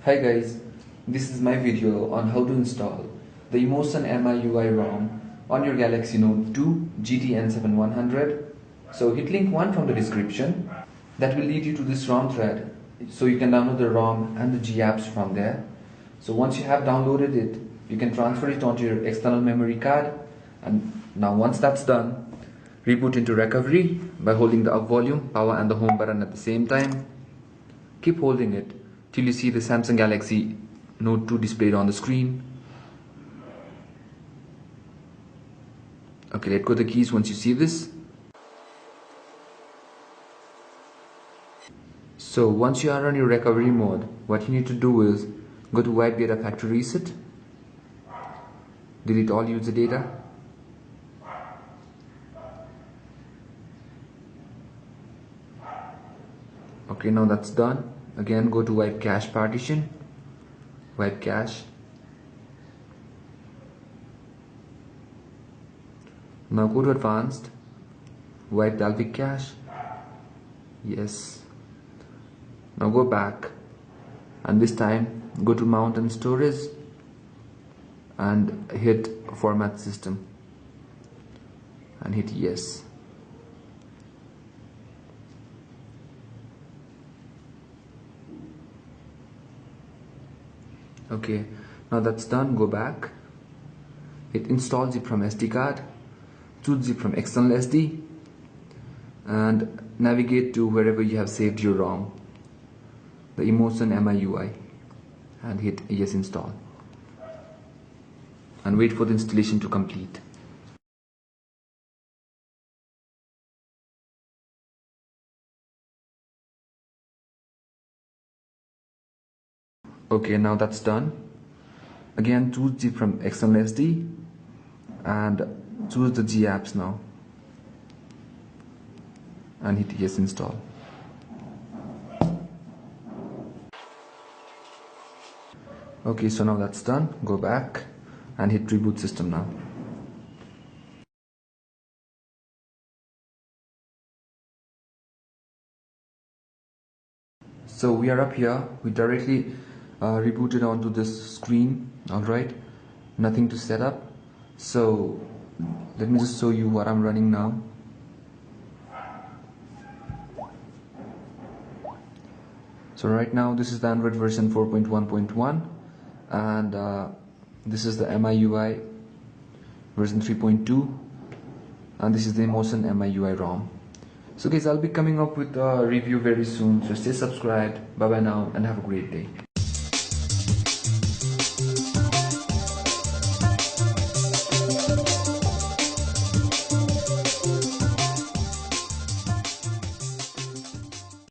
Hi guys, this is my video on how to install the EmotionMIUI Rom on your Galaxy Note 2 GT N7 So hit link 1 from the description. That will lead you to this ROM thread, so you can download the ROM and the G apps from there. So once you have downloaded it, you can transfer it onto your external memory card, and now once that's done, reboot into recovery by holding the up volume, power and the home button at the same time. Keep holding it till you see the Samsung Galaxy Note 2 displayed on the screen. Okay, let go the keys once you see this. So once you are on your recovery mode, what you need to do is go to wipe data factory reset, delete all user data, okay, now that's done. Again, go to wipe cache partition, wipe cache. Now go to advanced, wipe Dalvik cache, yes. Now go back, and this time go to mount and storage and hit format system and hit yes. Okay, now that's done. Go back, hit install zip from SD card, choose zip from external SD and navigate to wherever you have saved your ROM, the EmotionMIUI, and hit yes install and wait for the installation to complete. Okay, now that's done. Again, choose zip from external SD and choose the G apps now and hit yes install. Okay, so now that's done. Go back and hit reboot system now. So we are up here. We directly rebooted onto this screen. Alright, nothing to set up. So let me just show you what I'm running now. So right now this is the Android version 4.1.1 and this is the MIUI version 3.2 and this is the EmotionMIUI ROM. So guys, I'll be coming up with a review very soon, so stay subscribed. Bye bye now and have a great day.